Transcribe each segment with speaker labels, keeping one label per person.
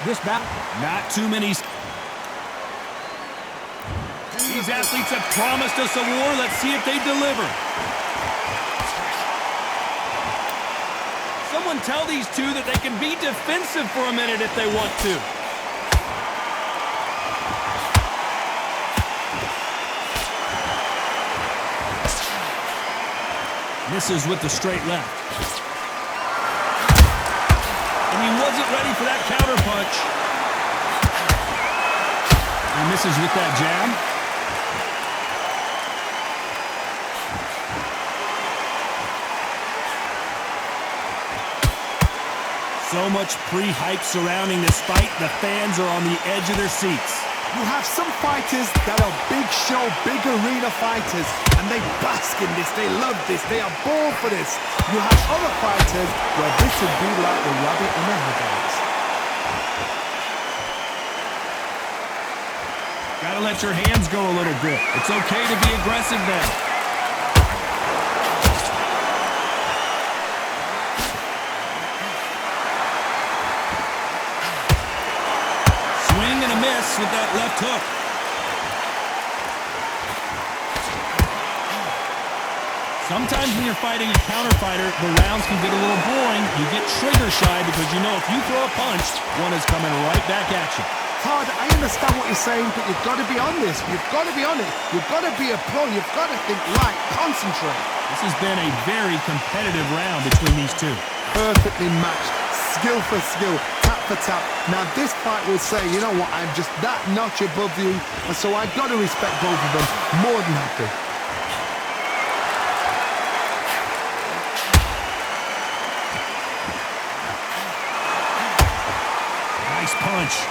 Speaker 1: This battle,
Speaker 2: Not too many. These athletes have promised us a war. Let's see if they deliver. Someone tell these two that they can be defensive for a minute if they want to. Misses with the straight left. And he wasn't ready for that counter punch. He misses with that jab. So much pre-hype surrounding this fight, the fans are on the edge of their seats.
Speaker 3: You have some fighters that are big show, big arena fighters, and they bask in this, they love this, they are born for this. You have other fighters where this would be like the rabbit in the headlights.
Speaker 2: Gotta let your hands go a little bit. It's okay to be aggressive now. Swing and a miss with that left hook. Sometimes when you're fighting a counter fighter, the rounds can get a little boring. You get trigger shy because you know if you throw a punch, one is coming right back at you.
Speaker 3: Todd, I understand what you're saying, but you've got to be on this. You've got to be on it. You've got to be a pro. You've got to think right, concentrate.
Speaker 2: This has been a very competitive round between these two.
Speaker 3: Perfectly matched, skill for skill, tap for tap. Now this fight will say, you know what, I'm just that notch above you, and so I've got to respect both of them more than happy.
Speaker 2: Nice punch.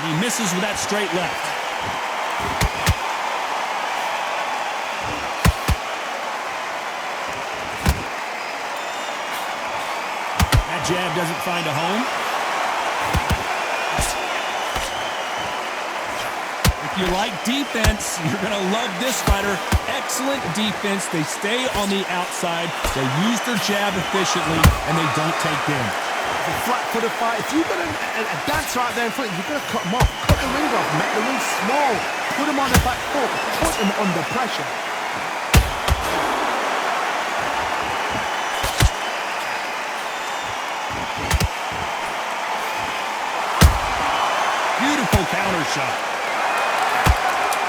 Speaker 2: And he misses with that straight left. That jab doesn't find a home. If you like defense, you're going to love this fighter. Excellent defense. They stay on the outside. They use their jab efficiently, and they don't take damage.
Speaker 3: It's a flat-footed fight. If you've got a dance right there in front, you've got to cut them off. Cut the ring off. Make the ring small. Put them on the back foot. Put them under pressure.
Speaker 2: Beautiful counter shot.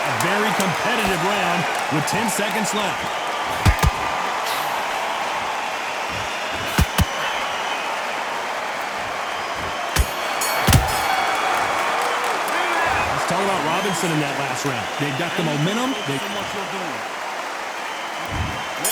Speaker 2: A very competitive round with 10 seconds left. Let's talk about Robinson in that last round. They've got the momentum.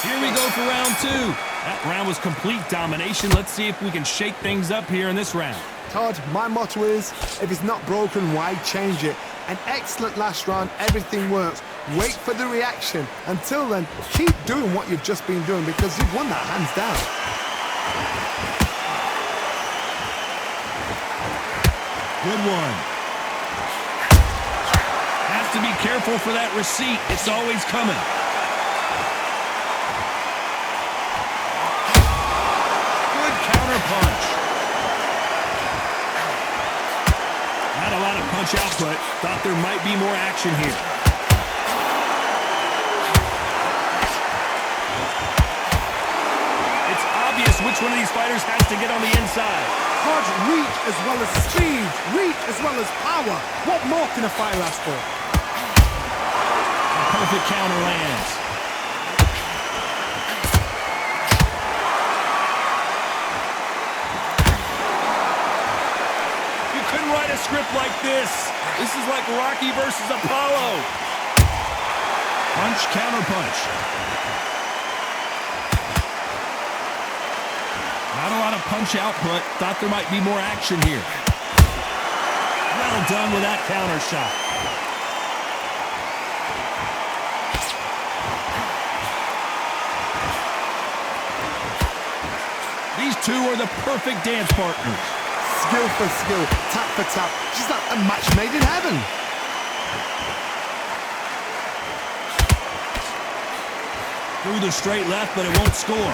Speaker 2: Here we go for round two. That round was complete domination. Let's see if we can shake things up here in this round.
Speaker 3: Todd, my motto is, if it's not broken, why change it? An excellent last round, everything works. Wait for the reaction. Until then, keep doing what you've just been doing because you've won that hands down.
Speaker 2: Good one. Has to be careful for that receipt. It's always coming. Good counter punch. Not a lot of punch output. Thought there might be more action here. It's obvious which one of these fighters has to get on the inside.
Speaker 3: Todd, reach as well as speed, reach as well as power. What more can a fighter ask for?
Speaker 2: A perfect counter lands. You couldn't write a script like this. This is like Rocky versus Apollo. Punch, counter punch. Not a lot of punch output. Thought there might be more action here. Well done with that counter shot. These two are the perfect dance partners.
Speaker 3: Skill for skill, tap for tap. Just like a match made in heaven.
Speaker 2: Through the straight left, but it won't score.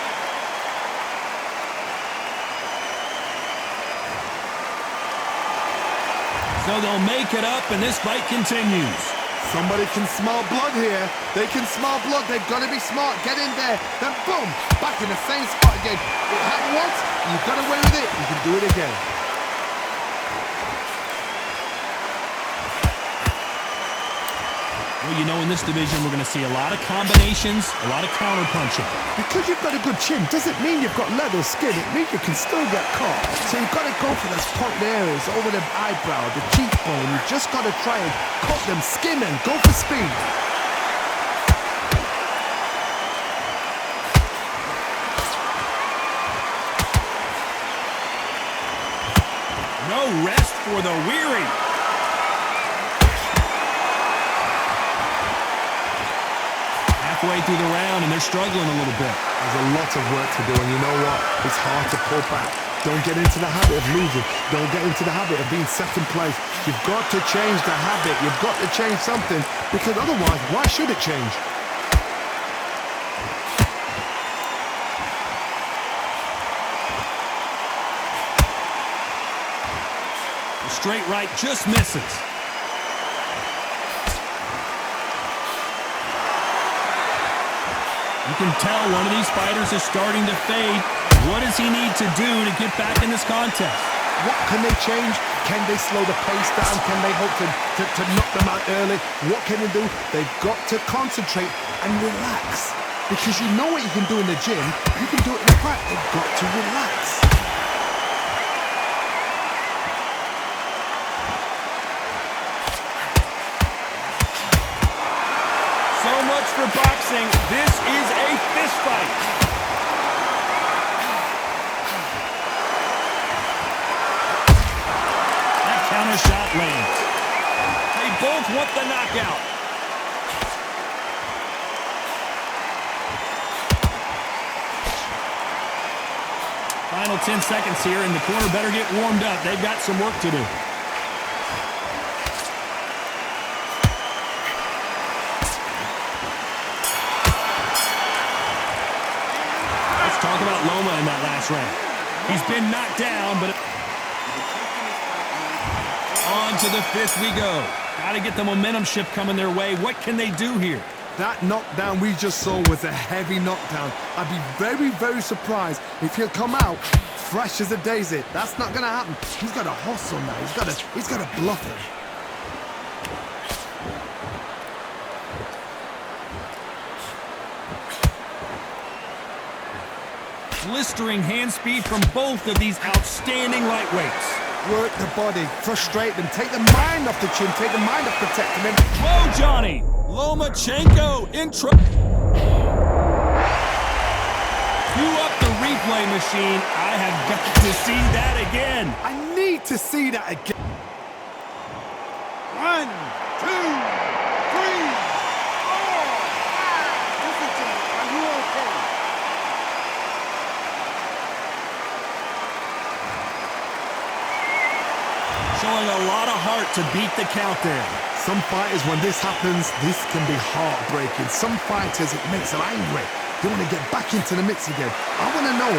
Speaker 2: So they'll make it up, and this fight continues.
Speaker 3: Somebody can smell blood here. They can smell blood. They've got to be smart. Get in there. Then boom, back in the same spot again. It happened once. You got away with it. You can do it again.
Speaker 2: Well, you know, in this division, we're going to see a lot of combinations, a lot of counter-punching.
Speaker 3: Because you've got a good chin doesn't mean you've got leather skin. It means you can still get caught. So you've got to go for those pointed areas over the eyebrow, the cheekbone. You've just got to try and cut them, skin them, go for speed.
Speaker 2: No rest for the weary. Halfway through the round, and they're struggling a little bit.
Speaker 3: There's a lot of work to do, and you know what? It's hard to pull back. Don't get into the habit of losing. Don't get into the habit of being second place. You've got to change the habit. You've got to change something, because otherwise, why should it change?
Speaker 2: The straight right just misses. You can tell one of these fighters is starting to fade. What does he need to do to get back in this contest?
Speaker 3: What can they change? Can they slow the pace down? Can they hope to knock them out early? What can they do? They've got to concentrate and relax. Because you know what you can do in the gym, you can do it in the fight. They've got to relax.
Speaker 2: So much for boxing. This is a fist fight. That counter shot lands. They both want the knockout. Final 10 seconds here, and the corner better get warmed up. They've got some work to do. Talk about Loma in that last round. He's been knocked down, but on to the fifth we go. Got to get the momentum shift coming their way. What can they do here?
Speaker 3: That knockdown we just saw was a heavy knockdown. I'd be very, very surprised if he'll come out fresh as a daisy. That's not going to happen. He's got to hustle now. He's got to bluff him.
Speaker 2: Blistering hand speed from both of these outstanding lightweights.
Speaker 3: Work the body, frustrate them, take the mind off the chin, take the mind off protecting him.
Speaker 2: Whoa, Johnny! Lomachenko in trouble. Cue up the replay machine. I have got to see that again.
Speaker 3: I need to see that again. 1, 2, 3, 4, 5. Listen to me. Are you okay?
Speaker 2: Showing a lot of heart to beat the count there.
Speaker 3: Some fighters, when this happens, this can be heartbreaking. Some fighters, it makes them angry. They want to get back into the mix again. I want to know,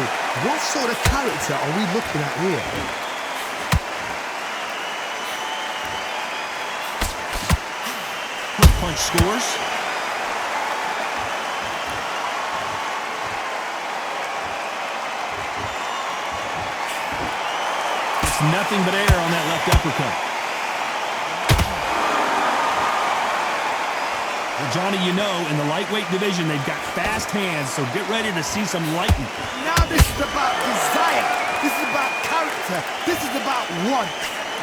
Speaker 3: what sort of character are we looking at here?
Speaker 2: Quick punch scores. Nothing but air on that left uppercut. Well, Johnny, you know, in the lightweight division, they've got fast hands, so get ready to see some lightning.
Speaker 3: Now this is about desire. This is about character. This is about want.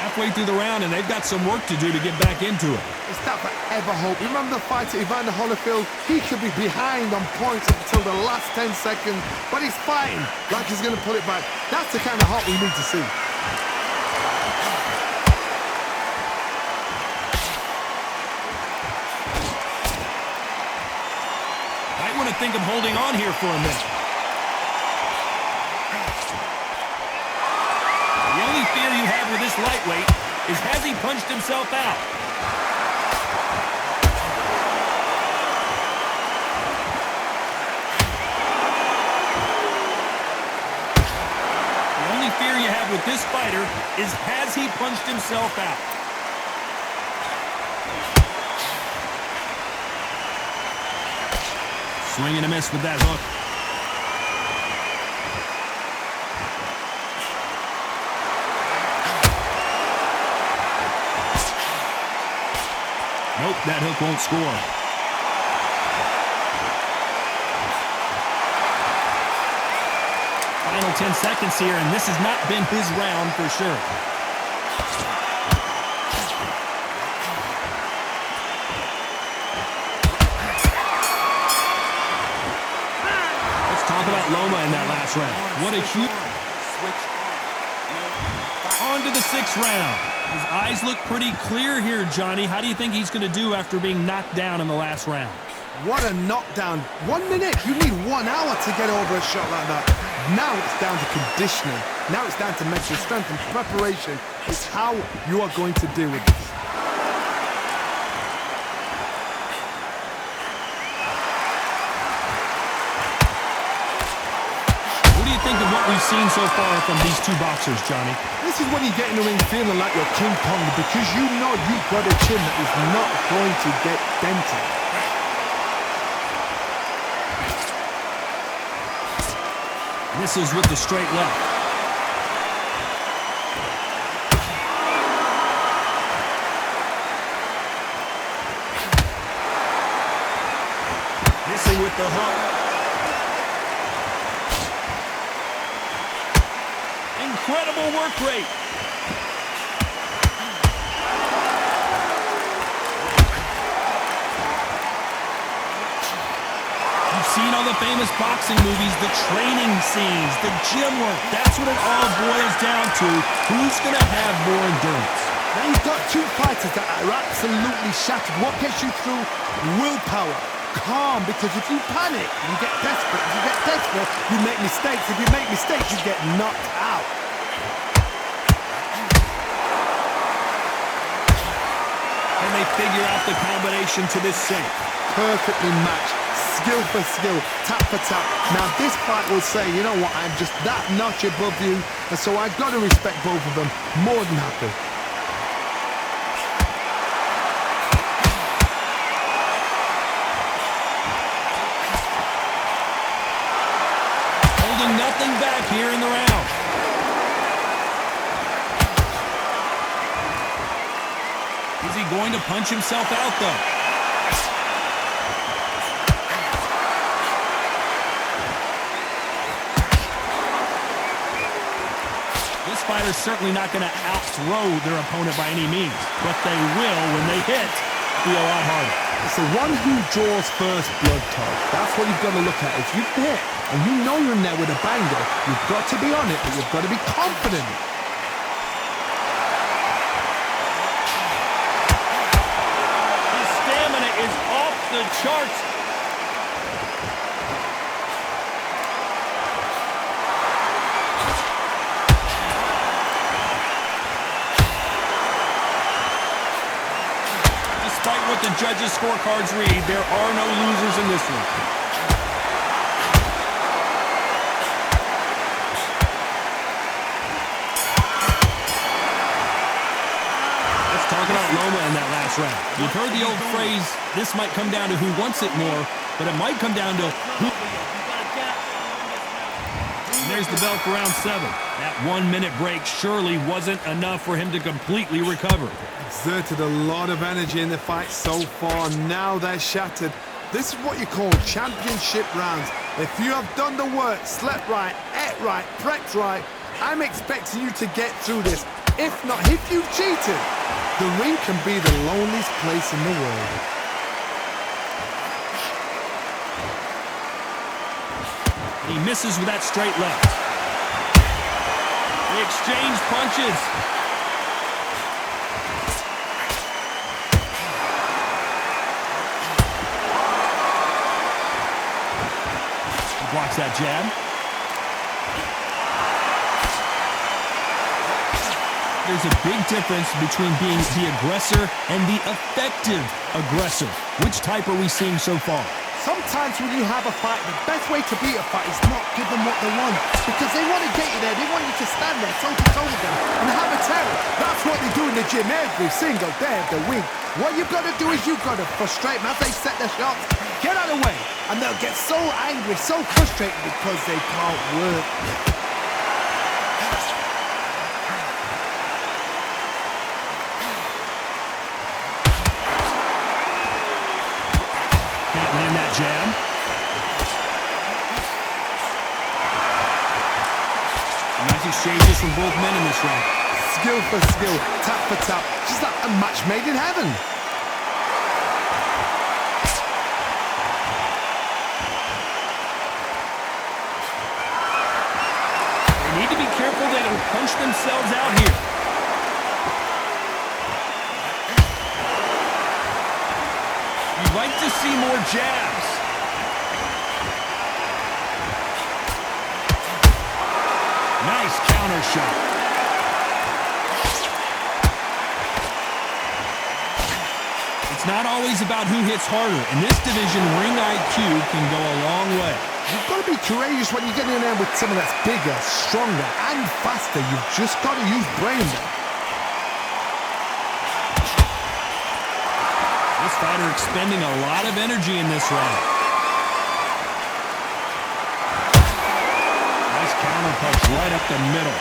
Speaker 2: Halfway through the round, and they've got some work to do to get back into it.
Speaker 3: It's that forever hope. You remember the fight to Evander Holyfield? He could be behind on points until the last 10 seconds, but he's fighting like he's going to pull it back. That's the kind of heart we need to see.
Speaker 2: Might want to think of holding on here for a minute. The only fear you have with this lightweight is, has he punched himself out? The only fear you have with this fighter is, has he punched himself out? Swing and a miss with that hook. Nope, that hook won't score. Final 10 seconds here, and this has not been his round for sure. Let's talk about Loma in that last round. What a huge... On to the 6th round. His eyes look pretty clear here, Johnny. How do you think he's going to do after being knocked down in the last round?
Speaker 3: What a knockdown. 1 minute. You need 1 hour to get over a shot like that. Now it's down to conditioning. Now it's down to mental strength and preparation. It's how you are going to deal with this.
Speaker 2: What do you think of what we've seen so far from these two boxers, Johnny?
Speaker 3: This is when you get in the ring feeling like you're King Kong because you know you've got a chin that is not going to get dented.
Speaker 2: Misses with the straight left. Missing with the hook. Incredible work rate. You've seen all the famous boxing movies, the training scenes, the gym work. That's what it all boils down to. Who's going to have more endurance?
Speaker 3: Now you've got two fighters that are absolutely shattered. What gets you through? Willpower. Calm, because if you panic, you get desperate. If you get desperate, you make mistakes. If you make mistakes, you get knocked out.
Speaker 2: And they figure out the combination to this sink.
Speaker 3: Perfectly matched. Skill for skill, tap for tap. Now this fight will say, you know what, I'm just that notch above you, and so I've got to respect both of them. More than happy.
Speaker 2: Holding nothing back here in the round. Is he going to punch himself out, though? This fighter's certainly not going to out-throw their opponent by any means, but they will, when they hit, be a lot harder.
Speaker 3: It's the one who draws first blood, Todd. That's what you've got to look at. If you hit, and you know you're in there with a banger, you've got to be on it, but you've got to be confident.
Speaker 2: His stamina is off the charts. Despite what the judges' scorecards read, there are no losers in this one. Let's talk about Loma in that last round. You've heard the old phrase, this might come down to who wants it more, but it might come down to who... And there's the bell for round 7. That 1 minute break surely wasn't enough for him to completely recover.
Speaker 3: Exerted a lot of energy in the fight so far. Now they're shattered. This is what you call championship rounds. If you have done the work, slept right, ate right, prepped right, I'm expecting you to get through this. If not, if you've cheated, the ring can be the loneliest place in the world.
Speaker 2: He misses with that straight left. They exchange punches. He blocks that jab. There's a big difference between being the aggressor and the effective aggressor. Which type are we seeing so far?
Speaker 3: Sometimes when you have a fight, the best way to beat a fight is not give them what they want. Because they want to get you there. They want you to stand there toe-to-toe with them and have a terror. That's what they do in the gym every single day of the week. What you've got to do is you've got to frustrate them as they set their shots. Get out of the way, and they'll get so angry, so frustrated because they can't work.
Speaker 2: Can't land that jab. Nice exchanges from both men in this round.
Speaker 3: Skill for skill, tap for tap, just like a match made in heaven.
Speaker 2: They need to be careful they don't punch themselves out here. You'd like to see more jabs. Nice counter shot. It's not always about who hits harder. In this division, ring IQ can go a long way.
Speaker 3: You've got to be courageous when you get in there with someone that's bigger, stronger, and faster. You've just got to use brain there.
Speaker 2: This fighter expending a lot of energy in this round. Nice counter punch right up the middle.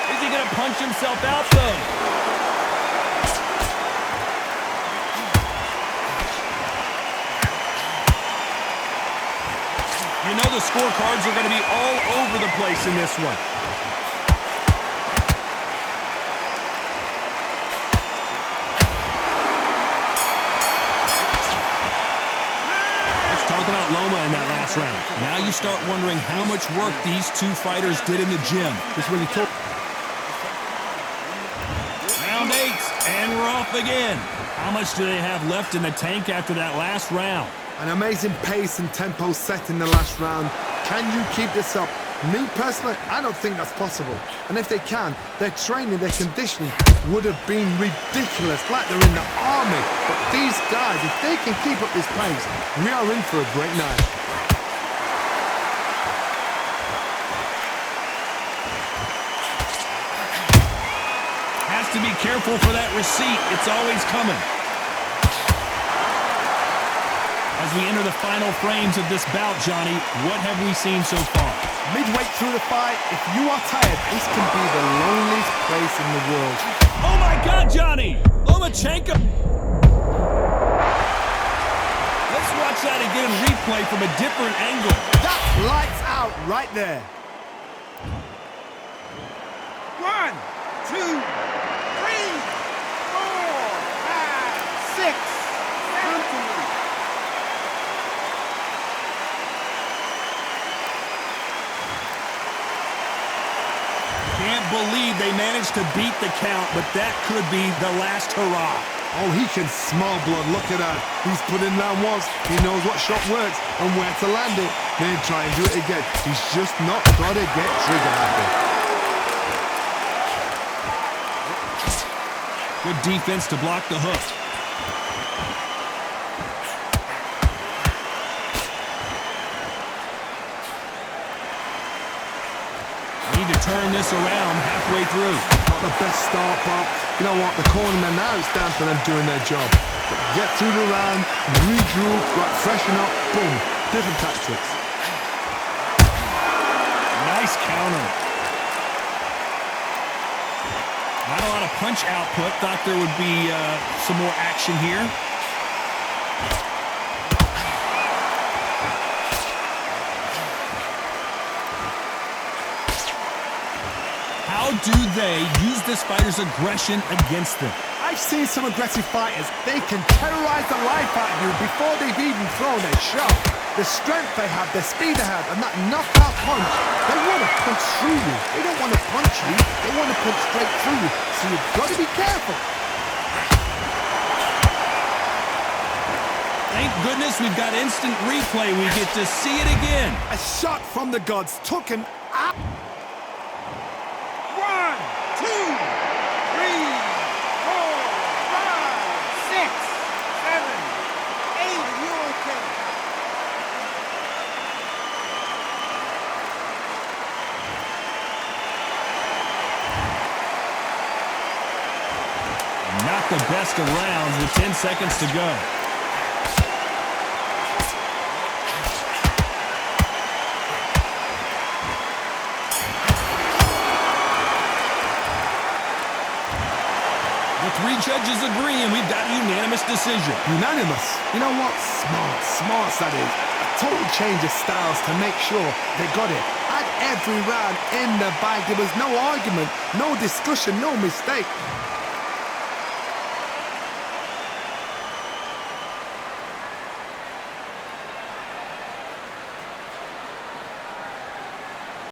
Speaker 2: Is he going to punch himself out, though? You know the scorecards are going to be all over the place in this one. Let's talk about Loma in that last round. Now you start wondering how much work these two fighters did in the gym.
Speaker 3: Just when you talk.
Speaker 2: Round 8, and we're off again. How much do they have left in the tank after that last round?
Speaker 3: An amazing pace and tempo set in the last round. Can you keep this up? Me, personally, I don't think that's possible. And if they can, their training, their conditioning would have been ridiculous, like they're in the army. But these guys, if they can keep up this pace, we are in for a great night.
Speaker 2: Has to be careful for that receipt. It's always coming. As we enter the final frames of this bout, Johnny, what have we seen so far?
Speaker 3: Midway through the fight, if you are tired, this can be the loneliest place in the world.
Speaker 2: Oh my God, Johnny! Lomachenko! Let's watch that again in replay from a different angle.
Speaker 3: That's lights out right there.
Speaker 1: 1, 2, 3, 4, 5, 6, 7.
Speaker 2: Can't believe they managed to beat the count, but that could be the last hurrah.
Speaker 3: Oh, he can smell blood. Look at that. He's put in that once. He knows what shot works and where to land it. Then try and do it again. He's just not got to get trigger happy.
Speaker 2: Good defense to block the hook. Need to turn this around halfway through.
Speaker 3: Not the best start, but you know what? The cornermen now, it's down for them doing their job. But get through the round, regroup, right, freshen up, boom. Different tactics.
Speaker 2: Nice counter. Not a lot of punch output. Thought there would be some more action here. How do they use this fighter's aggression against them?
Speaker 3: I've seen some aggressive fighters. They can terrorize the life out of you before they've even thrown a shot. The strength they have, the speed they have, and that knockout punch, they want to punch through you. They don't want to punch you. They want to punch straight through you. So you've got to be careful.
Speaker 2: Thank goodness we've got instant replay. We get to see it again.
Speaker 3: A shot from the gods took him out.
Speaker 1: 1, 2, 3, 4, 5, 6, 7, 8. Are you okay?
Speaker 2: the best of rounds with 10 seconds to go. The three judges agree, and we've got a unanimous decision.
Speaker 3: Unanimous. You know what? Smart that is. A total change of styles to make sure they got it. At every round in the bag, there was no argument, no discussion, no mistake.